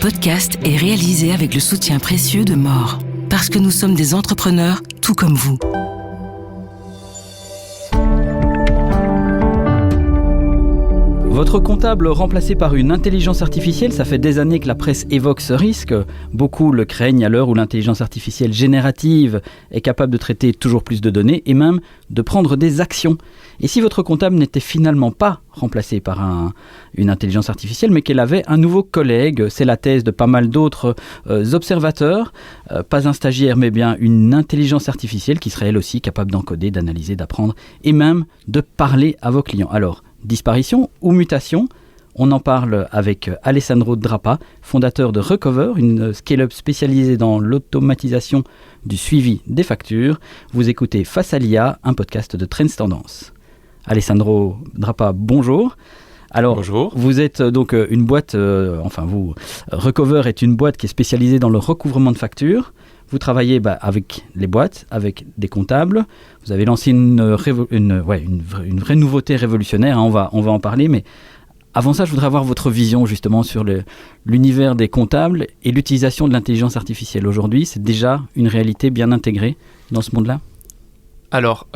podcast est réalisé avec le soutien précieux de More. Parce que nous sommes des entrepreneurs tout comme vous. Votre comptable remplacé par une intelligence artificielle, ça fait des années que la presse évoque ce risque. Beaucoup le craignent à l'heure où l'intelligence artificielle générative est capable de traiter toujours plus de données et même de prendre des actions. Et si votre comptable n'était finalement pas remplacé par une intelligence artificielle, mais qu'elle avait un nouveau collègue, c'est la thèse de pas mal d'autres observateurs, pas un stagiaire, mais bien une intelligence artificielle qui serait elle aussi capable d'encoder, d'analyser, d'apprendre et même de parler à vos clients. Alors, disparition ou mutation? On en parle avec Alessandro Drappa, fondateur de Recover, une scale-up spécialisée dans l'automatisation du suivi des factures. Vous écoutez Face à l'IA, un podcast de Trends Tendance. Alessandro Drappa, bonjour. Alors, bonjour. Vous êtes donc une boîte, Recover est une boîte qui est spécialisée dans le recouvrement de factures. Vous travaillez avec les boîtes, avec des comptables. Vous avez lancé une vraie nouveauté révolutionnaire. On va en parler. Mais avant ça, je voudrais avoir votre vision justement sur l'univers des comptables et l'utilisation de l'intelligence artificielle. Aujourd'hui, c'est déjà une réalité bien intégrée dans ce monde-là? Alors,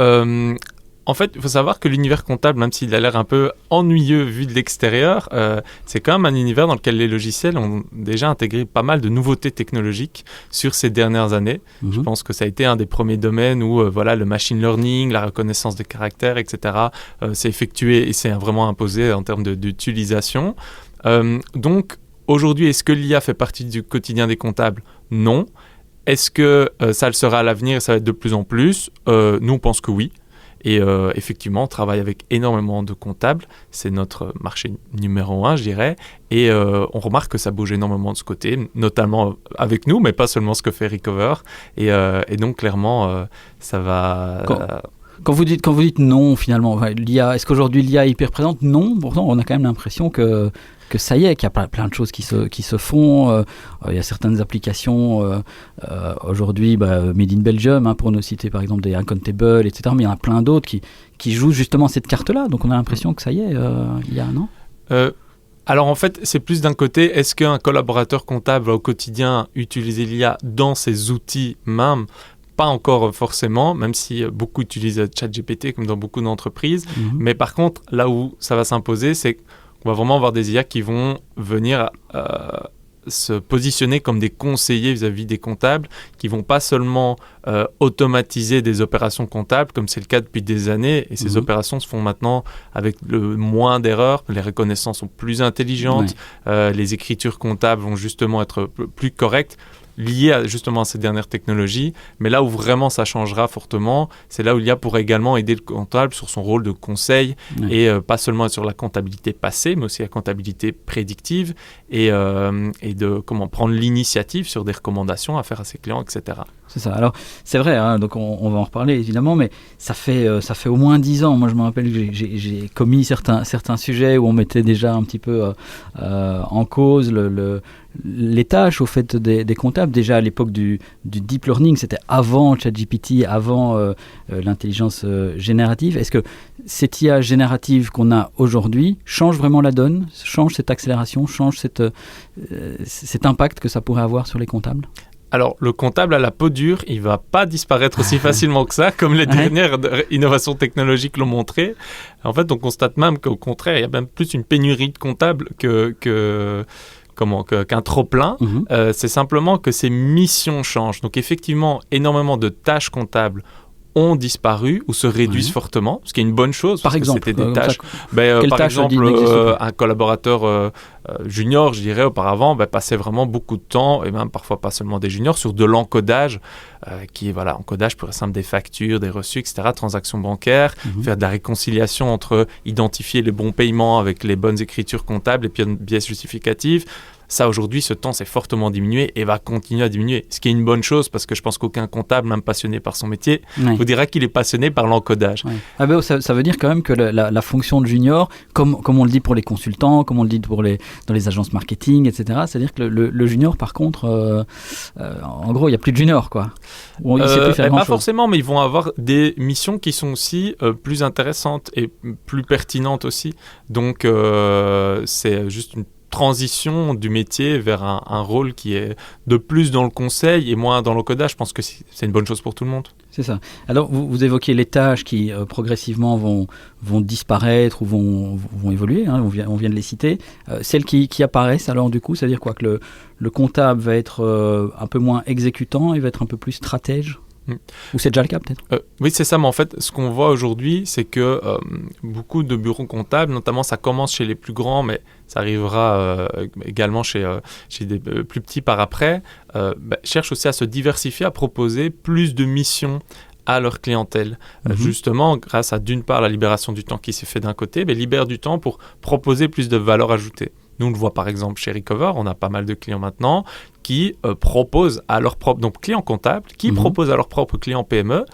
en fait, il faut savoir que l'univers comptable, même s'il a l'air un peu ennuyeux vu de l'extérieur, c'est quand même un univers dans lequel les logiciels ont déjà intégré pas mal de nouveautés technologiques sur ces dernières années. Je pense que ça a été un des premiers domaines où le machine learning, la reconnaissance des caractères, etc. s'est effectué et s'est vraiment imposé en termes d'utilisation. Donc, aujourd'hui, est-ce que l'IA fait partie du quotidien des comptables? Non. Est-ce que ça le sera à l'avenir et ça va être de plus en plus? Nous, on pense que oui. Et effectivement, on travaille avec énormément de comptables. C'est notre marché numéro 1, je dirais. Et on remarque que ça bouge énormément de ce côté, notamment avec nous, mais pas seulement ce que fait Recover. Et donc, clairement, ça va... Quand vous dites non, finalement, l'IA, est-ce qu'aujourd'hui l'IA est hyper présente? Non. Pourtant, on a quand même l'impression que ça y est, qu'il y a plein de choses qui se font. Il y a certaines applications aujourd'hui, Made in Belgium, pour nous citer par exemple des Uncountable, etc. Mais il y en a plein d'autres qui jouent justement cette carte-là. Donc on a l'impression que ça y est, l'IA, non? Alors en fait, c'est plus d'un côté, est-ce qu'un collaborateur comptable va au quotidien utiliser l'IA dans ses outils même? Pas encore forcément, même si beaucoup utilisent ChatGPT comme dans beaucoup d'entreprises. Mais par contre, là où ça va s'imposer, c'est qu'on va vraiment avoir des IA qui vont venir se positionner comme des conseillers vis-à-vis des comptables, qui vont pas seulement automatiser des opérations comptables, comme c'est le cas depuis des années, et ces opérations se font maintenant avec le moins d'erreurs, les reconnaissances sont plus intelligentes, les écritures comptables vont justement être plus correctes, liées justement à ces dernières technologies, mais là où vraiment ça changera fortement, c'est là où l'IA pourrait également aider le comptable sur son rôle de conseil et pas seulement sur la comptabilité passée, mais aussi la comptabilité prédictive et de comment prendre l'initiative sur des recommandations à faire à ses clients, etc. C'est ça. Alors, c'est vrai, donc on va en reparler évidemment, mais ça fait au moins 10 ans. Moi, je me rappelle que j'ai commis certains sujets où on mettait déjà un petit peu en cause les tâches au fait des comptables. Déjà à l'époque du deep learning, c'était avant ChatGPT, avant l'intelligence générative. Est-ce que cette IA générative qu'on a aujourd'hui change vraiment la donne, change cette accélération, change cet impact que ça pourrait avoir sur les comptables? Alors, le comptable à la peau dure, il ne va pas disparaître aussi facilement que ça, comme les dernières innovations technologiques l'ont montré. En fait, on constate même qu'au contraire, il y a même plus une pénurie de comptables qu'un trop-plein. C'est simplement que ces missions changent. Donc, effectivement, énormément de tâches comptables ont disparu ou se réduisent fortement, ce qui est une bonne chose. Par exemple, c'était des tâches. Par exemple, un collaborateur junior, je dirais, auparavant, passait vraiment beaucoup de temps, et même parfois pas seulement des juniors, sur de l'encodage, qui est encodage pur et simple des factures, des reçus, etc., transactions bancaires, faire de la réconciliation entre identifier les bons paiements avec les bonnes écritures comptables et pièces justificatives. Ça, aujourd'hui, ce temps s'est fortement diminué et va continuer à diminuer. Ce qui est une bonne chose, parce que je pense qu'aucun comptable, même passionné par son métier, vous dira qu'il est passionné par l'encodage. Ça veut dire quand même que la fonction de junior, comme on le dit pour les consultants, comme on le dit dans les agences marketing, etc., c'est-à-dire que le junior, par contre, en gros, il n'y a plus de junior, quoi. Il sait plus faire pas forcément, mais ils vont avoir des missions qui sont aussi plus intéressantes et plus pertinentes aussi. Donc, c'est juste une transition du métier vers un rôle qui est de plus dans le conseil et moins dans l'encodage. Je pense que c'est une bonne chose pour tout le monde. C'est ça. Alors, vous évoquez les tâches qui progressivement vont disparaître ou vont évoluer, hein, on vient de les citer. Celles qui apparaissent, alors du coup, ça veut dire quoi? Que le comptable va être un peu moins exécutant, il va être un peu plus stratège? Ou c'est déjà le cas peut-être? Oui, c'est ça, mais en fait, ce qu'on voit aujourd'hui, c'est que beaucoup de bureaux comptables, notamment ça commence chez les plus grands, mais ça arrivera également chez des plus petits par après, cherchent aussi à se diversifier, à proposer plus de missions à leur clientèle. Justement, grâce à d'une part la libération du temps qui s'est fait d'un côté, libère du temps pour proposer plus de valeur ajoutée. Nous, on le voit par exemple chez Recover, on a pas mal de clients maintenant qui proposent à leurs propres, donc clients comptables, qui proposent à leurs propres clients PME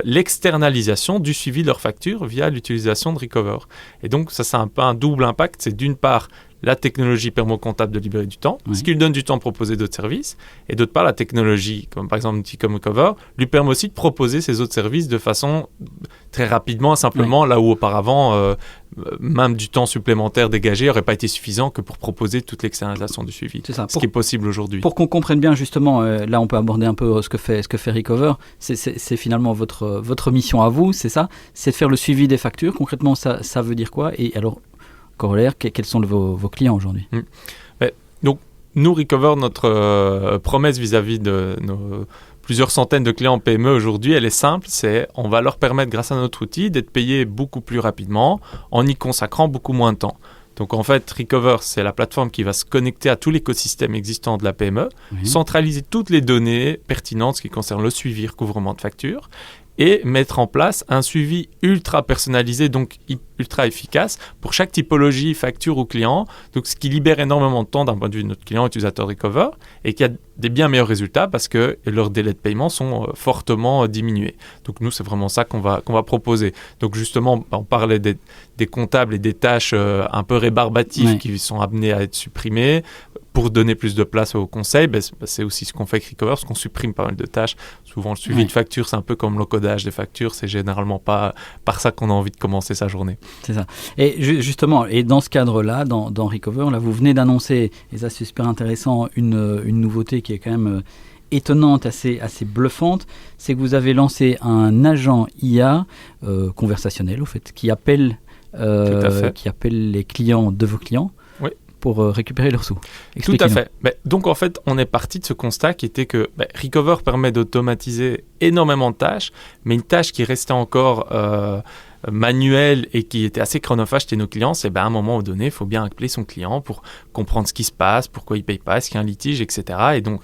l'externalisation du suivi de leurs factures via l'utilisation de Recover. Et donc ça, c'est un peu un double impact. C'est d'une part, la technologie permet au comptable de libérer du temps, ce qui lui donne du temps de proposer d'autres services. Et d'autre part, la technologie, comme par exemple un outil comme Recover, lui permet aussi de proposer ces autres services de façon très rapidement, simplement, là où auparavant, même du temps supplémentaire dégagé n'aurait pas été suffisant que pour proposer toute l'externalisation du suivi. C'est ça. Ce qui est possible aujourd'hui. Pour qu'on comprenne bien justement, là on peut aborder un peu ce que fait Recover, c'est finalement votre mission à vous, c'est ça? C'est de faire le suivi des factures. Concrètement, ça veut dire quoi? Et alors, corollaire, quels sont vos clients aujourd'hui? Donc, nous, Recover, notre promesse vis-à-vis de nos plusieurs centaines de clients PME aujourd'hui, elle est simple, on va leur permettre, grâce à notre outil, d'être payés beaucoup plus rapidement en y consacrant beaucoup moins de temps. Donc en fait, Recover, c'est la plateforme qui va se connecter à tout l'écosystème existant de la PME, centraliser toutes les données pertinentes, ce qui concerne le suivi, recouvrement de factures, et mettre en place un suivi ultra personnalisé, donc ultra efficace pour chaque typologie, facture ou client, donc ce qui libère énormément de temps d'un point de vue de notre client utilisateur Recover et qui a des bien meilleurs résultats parce que leurs délais de paiement sont fortement diminués. Donc nous, c'est vraiment ça qu'on va proposer. Donc justement, on parlait des comptables et des tâches un peu rébarbatives qui sont amenées à être supprimées. Pour donner plus de place au conseil, c'est aussi ce qu'on fait avec Recover, parce qu'on supprime pas mal de tâches. Souvent, le suivi de factures, c'est un peu comme l'encodage des factures. C'est généralement pas par ça qu'on a envie de commencer sa journée. C'est ça. Et justement, et dans ce cadre-là, dans Recover, là, vous venez d'annoncer, et ça c'est super intéressant, une nouveauté qui est quand même étonnante, assez bluffante, c'est que vous avez lancé un agent IA conversationnel, au fait, qui appelle les clients de vos clients pour récupérer leurs sous. Tout à fait. Donc en fait, on est parti de ce constat qui était que Recover permet d'automatiser énormément de tâches, mais une tâche qui restait encore manuelle et qui était assez chronophage chez nos clients, c'est à un moment donné, il faut bien appeler son client pour comprendre ce qui se passe, pourquoi il ne paye pas, est-ce qu'il y a un litige, etc. Et donc,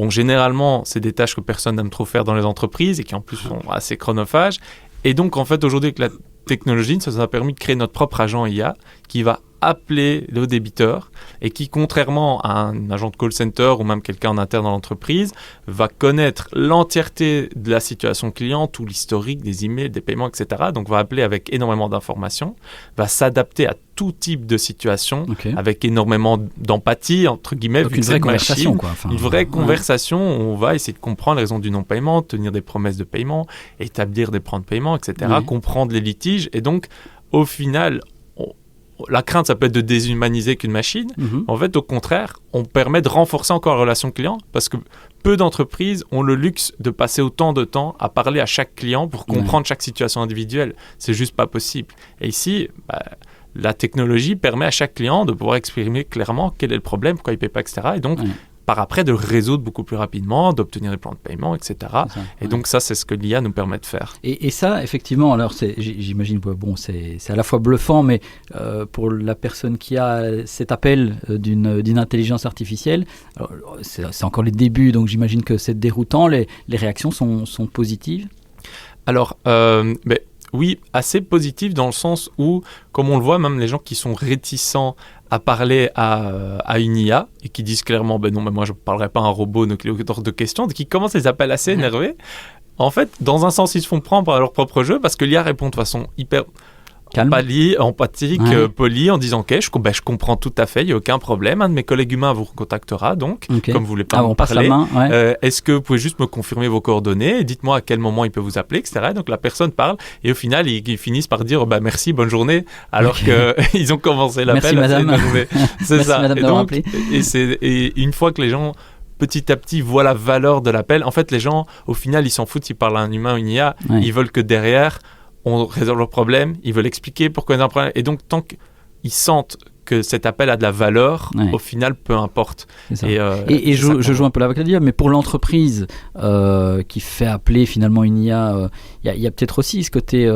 généralement, c'est des tâches que personne n'aime trop faire dans les entreprises et qui en plus sont assez chronophages. Et donc, en fait, aujourd'hui, avec la technologie, ça nous a permis de créer notre propre agent IA qui va appeler le débiteur et qui, contrairement à un agent de call center ou même quelqu'un en interne dans l'entreprise, va connaître l'entièreté de la situation client, tout l'historique des emails, des paiements, etc. Donc, va appeler avec énormément d'informations, va s'adapter à tout type de situation avec énormément d'empathie, entre guillemets. Donc, une vraie conversation, quoi. Une vraie conversation où on va essayer de comprendre les raisons du non-paiement, tenir des promesses de paiement, établir des plans de paiement, etc., comprendre les litiges. Et donc, au final, la crainte, ça peut être de déshumaniser qu'une machine. En fait, au contraire, on permet de renforcer encore la relation client parce que peu d'entreprises ont le luxe de passer autant de temps à parler à chaque client pour comprendre chaque situation individuelle. C'est juste pas possible. Et ici, la technologie permet à chaque client de pouvoir exprimer clairement quel est le problème, pourquoi il ne paye pas, etc. Et donc, par après, de résoudre beaucoup plus rapidement, d'obtenir des plans de paiement, etc. Et donc ça, c'est ce que l'IA nous permet de faire. Et ça, effectivement, alors j'imagine que c'est à la fois bluffant, mais pour la personne qui a cet appel d'une intelligence artificielle, alors, c'est encore les débuts, donc j'imagine que c'est déroutant. Les réactions sont positives? Alors, oui, assez positives dans le sens où, comme on le voit, même les gens qui sont réticents à parler à une IA et qui disent clairement moi je ne parlerai pas à un robot de questions, qui commencent les appels assez énervés. En fait, dans un sens, ils se font prendre par leur propre jeu parce que l'IA répond de façon hyper calme, empathique, poli, en disant ok, je comprends tout à fait, il n'y a aucun problème. Un de mes collègues humains vous recontactera donc, comme vous voulez pas on passe parler. La main, est-ce que vous pouvez juste me confirmer vos coordonnées et dites-moi à quel moment il peut vous appeler, etc. Donc la personne parle et au final ils finissent par dire merci, bonne journée, alors qu'ils ont commencé l'appel. Merci madame. C'est ça. Madame d'avoir appelé. Et une fois que les gens petit à petit voient la valeur de l'appel, en fait les gens au final ils s'en foutent s'ils parlent à un humain ou une IA, ils veulent que derrière on résolve leurs problèmes, ils veulent expliquer pourquoi ils ont un problème. Et donc, tant qu'ils sentent que cet appel a de la valeur, au final, peu importe. Et je joue un peu l'avocat du diable, mais pour l'entreprise qui fait appeler finalement une IA, il y a peut-être aussi ce côté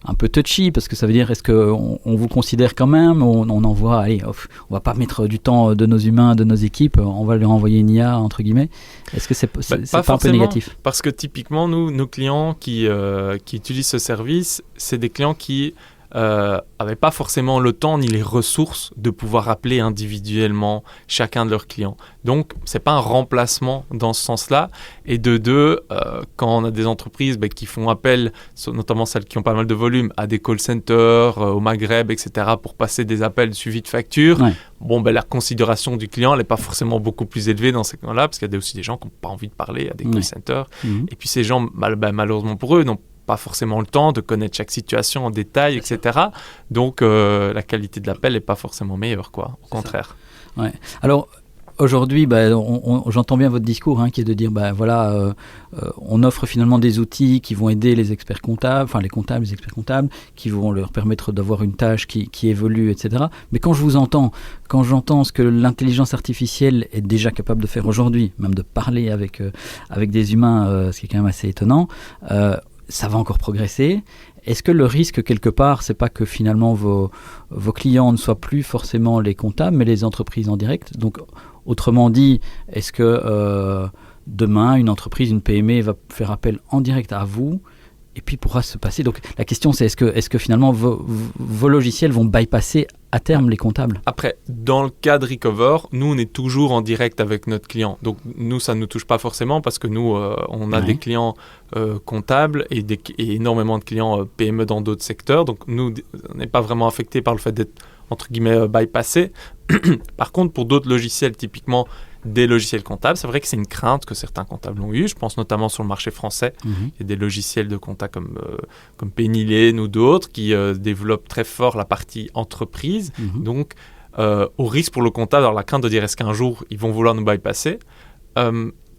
un peu touchy, parce que ça veut dire, est-ce qu'on vous considère quand même, on envoie, allez, on va pas mettre du temps de nos humains, de nos équipes, on va leur envoyer une IA, entre guillemets. Est-ce que c'est pas un peu négatif? Parce que typiquement, nos clients qui utilisent ce service, c'est des clients qui n'avaient pas forcément le temps ni les ressources de pouvoir appeler individuellement chacun de leurs clients. Donc, ce n'est pas un remplacement dans ce sens-là. Et de deux, quand on a des entreprises qui font appel, notamment celles qui ont pas mal de volume, à des call centers, au Maghreb, etc., pour passer des appels de suivi de facture, la considération du client n'est pas forcément beaucoup plus élevée dans ces cas-là, parce qu'il y a aussi des gens qui n'ont pas envie de parler à des call centers. Et puis ces gens, malheureusement pour eux, n'ont pas forcément le temps de connaître chaque situation en détail, etc. Donc, la qualité de l'appel n'est pas forcément meilleure, au contraire. Alors, aujourd'hui, j'entends bien votre discours qui est de dire, on offre finalement des outils qui vont aider les experts comptables, enfin les comptables, les experts comptables, qui vont leur permettre d'avoir une tâche qui évolue, etc. Mais quand je vous entends, quand j'entends ce que l'intelligence artificielle est déjà capable de faire aujourd'hui, même de parler avec des humains, ce qui est quand même assez étonnant, ça va encore progresser. Est-ce que le risque, quelque part, c'est pas que finalement vos clients ne soient plus forcément les comptables, mais les entreprises en direct? Donc, autrement dit, est-ce que demain, une entreprise, une PME va faire appel en direct à vous et puis pourra se passer? Donc, la question, c'est est-ce que finalement vos logiciels vont bypasser à terme les comptables? Après, dans le cas de Recover, nous, on est toujours en direct avec notre client. Donc, nous, ça ne nous touche pas forcément parce que nous, on a des clients comptables et énormément de clients PME dans d'autres secteurs. Donc, nous, on n'est pas vraiment affecté par le fait d'être, entre guillemets, bypassé. Par contre, pour d'autres logiciels, typiquement des logiciels comptables, c'est vrai que c'est une crainte que certains comptables ont eu. Je pense notamment sur le marché français. Il y a des logiciels de compta comme Penny Lane ou d'autres qui développent très fort la partie entreprise. Donc, au risque pour le comptable, alors la crainte de dire est-ce qu'un jour ils vont vouloir nous bypasser.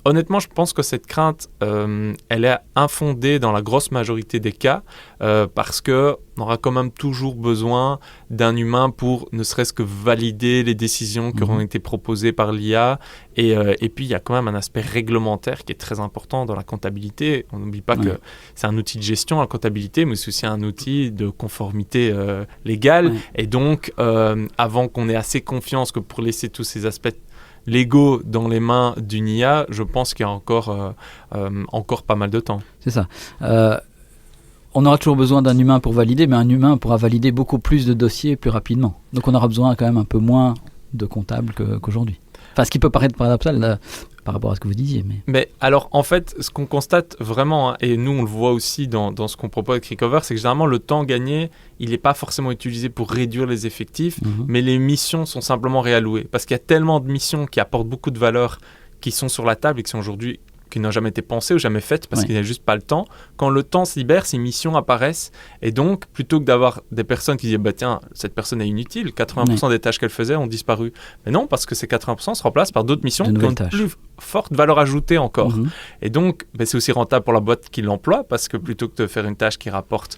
Honnêtement, je pense que cette crainte, elle est infondée dans la grosse majorité des cas parce qu'on aura quand même toujours besoin d'un humain pour ne serait-ce que valider les décisions qui auront été proposées par l'IA. Et puis, il y a quand même un aspect réglementaire qui est très important dans la comptabilité. On n'oublie pas que c'est un outil de gestion, la comptabilité, mais c'est aussi un outil de conformité légale. Et donc, avant qu'on ait assez confiance que pour laisser tous ces aspects légaux dans les mains d'une IA, je pense qu'il y a encore pas mal de temps. C'est ça. On aura toujours besoin d'un humain pour valider, mais un humain pourra valider beaucoup plus de dossiers plus rapidement. Donc on aura besoin quand même un peu moins de comptables qu'aujourd'hui. Enfin, ce qui peut paraître paradoxal par rapport à ce que vous disiez. Mais alors, en fait, ce qu'on constate vraiment, et nous on le voit aussi dans ce qu'on propose avec Recover, c'est que généralement le temps gagné, il n'est pas forcément utilisé pour réduire les effectifs, mais les missions sont simplement réallouées. Parce qu'il y a tellement de missions qui apportent beaucoup de valeur, qui sont sur la table et qui sont aujourd'hui qui n'ont jamais été pensées ou jamais faites parce qu'il n'y a juste pas le temps. Quand le temps se libère, ces missions apparaissent. Et donc, plutôt que d'avoir des personnes qui disent tiens, cette personne est inutile, 80% des tâches qu'elle faisait ont disparu. Mais non, parce que ces 80% se remplacent par d'autres missions qui ont une plus forte valeur ajoutée encore. Et donc, c'est aussi rentable pour la boîte qui l'emploie parce que plutôt que de faire une tâche qui rapporte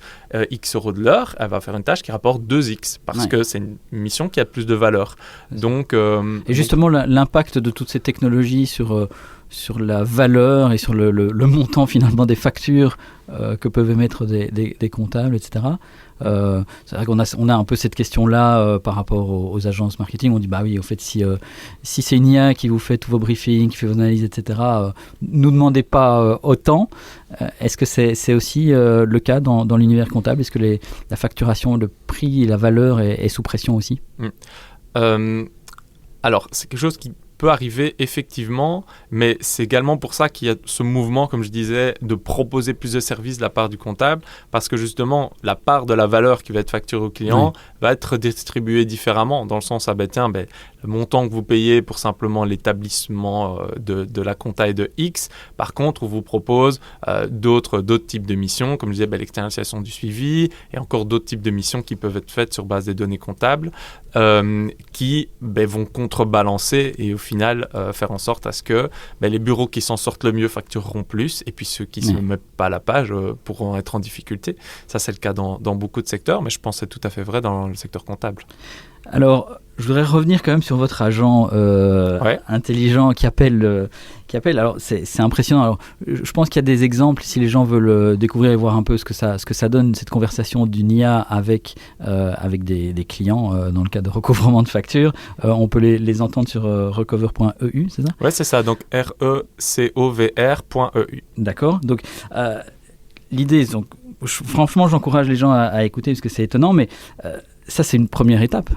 X euros de l'heure, elle va faire une tâche qui rapporte 2X parce que c'est une mission qui a plus de valeur. Donc, et justement, l'impact de toutes ces technologies sur la valeur et sur le montant finalement des factures que peuvent émettre des comptables, etc. C'est vrai qu'on a un peu cette question-là par rapport aux agences marketing. On dit oui, au fait, si c'est une IA qui vous fait tous vos briefings, qui fait vos analyses, etc., ne demandez pas autant. Est-ce que c'est aussi le cas dans l'univers comptable? Est-ce que la facturation, le prix et la valeur est sous pression aussi? Alors, c'est quelque chose qui peut arriver effectivement, mais c'est également pour ça qu'il y a ce mouvement, comme je disais, de proposer plus de services de la part du comptable, parce que justement, la part de la valeur qui va être facturée au client va être distribuée différemment, dans le sens, le montant que vous payez pour simplement l'établissement de la compta est de X. Par contre, on vous propose d'autres types de missions, comme je disais, l'externalisation du suivi, et encore d'autres types de missions qui peuvent être faites sur base des données comptables, qui vont contrebalancer et au final faire en sorte à ce que les bureaux qui s'en sortent le mieux factureront plus, et puis ceux qui ne se mettent pas à la page pourront être en difficulté. Ça, c'est le cas dans beaucoup de secteurs, mais je pense que c'est tout à fait vrai dans le secteur comptable. Alors, je voudrais revenir quand même sur votre agent intelligent qui appelle. Alors, c'est impressionnant. Alors, je pense qu'il y a des exemples, si les gens veulent découvrir et voir un peu ce que ça donne, cette conversation d'une IA avec des clients dans le cas de recouvrement de factures. On peut les entendre sur recover.eu, c'est ça ? Oui, c'est ça. Donc, recovr.eu. D'accord. Donc, l'idée, donc, franchement, j'encourage les gens à écouter parce que c'est étonnant, mais ça, c'est une première étape.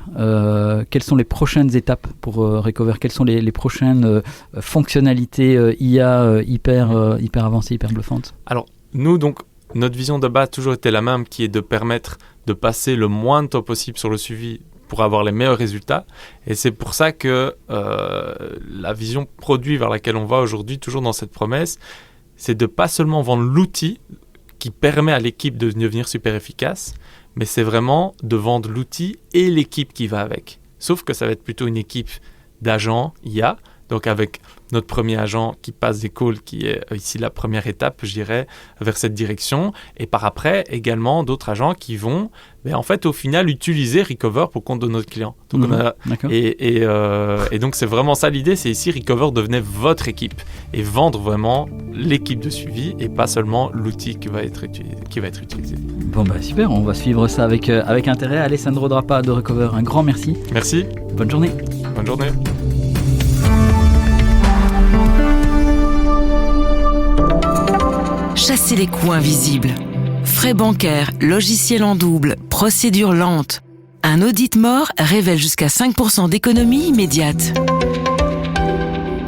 Quelles sont les prochaines étapes pour Recover ? Quelles sont les prochaines fonctionnalités IA hyper avancées, hyper bluffantes ? Alors, nous, donc, notre vision de base a toujours été la même, qui est de permettre de passer le moins de temps possible sur le suivi pour avoir les meilleurs résultats. Et c'est pour ça que la vision produit vers laquelle on va aujourd'hui, toujours dans cette promesse, c'est de pas seulement vendre l'outil qui permet à l'équipe de devenir super efficace, mais c'est vraiment de vendre l'outil et l'équipe qui va avec. Sauf que ça va être plutôt une équipe d'agents IA, donc avec notre premier agent qui passe des calls, qui est ici la première étape, je dirais, vers cette direction. Et par après, également d'autres agents qui vont, en fait, au final, utiliser Recover pour le compte de notre client. Donc et donc, c'est vraiment ça l'idée, c'est ici, Recover devenait votre équipe et vendre vraiment l'équipe de suivi et pas seulement l'outil qui va être utilisé. Bon, super, on va suivre ça avec intérêt. Alessandro Drappa de Recover, un grand merci. Merci. Bonne journée. Bonne journée. Chasser les coûts invisibles. Frais bancaires, logiciels en double, procédures lentes. Un audit More révèle jusqu'à 5% d'économie immédiate.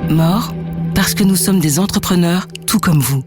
More, parce que nous sommes des entrepreneurs tout comme vous.